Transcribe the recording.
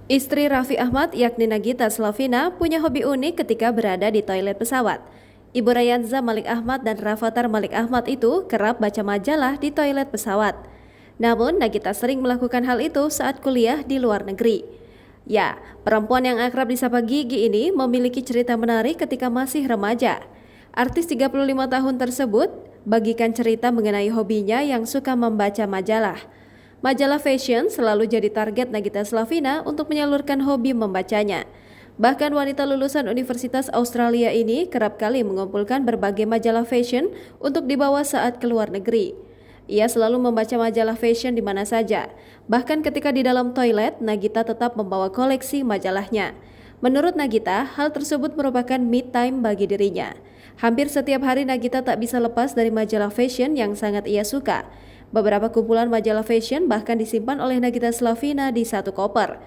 Istri Raffi Ahmad yakni Nagita Slavina punya hobi unik ketika berada di toilet pesawat. Ibu Rayanza Malik Ahmad dan Rafathar Malik Ahmad itu kerap baca majalah di toilet pesawat. Namun Nagita sering melakukan hal itu saat kuliah di luar negeri. Ya, perempuan yang akrab disapa Gigi ini memiliki cerita menarik ketika masih remaja. Artis 35 tahun tersebut bagikan cerita mengenai hobinya yang suka membaca majalah. Majalah fashion selalu jadi target Nagita Slavina untuk menyalurkan hobi membacanya. Bahkan wanita lulusan Universitas Australia ini kerap kali mengumpulkan berbagai majalah fashion untuk dibawa saat keluar negeri. Ia selalu membaca majalah fashion di mana saja. Bahkan ketika di dalam toilet, Nagita tetap membawa koleksi majalahnya. Menurut Nagita, hal tersebut merupakan me time bagi dirinya. Hampir setiap hari Nagita tak bisa lepas dari majalah fashion yang sangat ia suka. Beberapa kumpulan majalah fashion bahkan disimpan oleh Nagita Slavina di satu koper.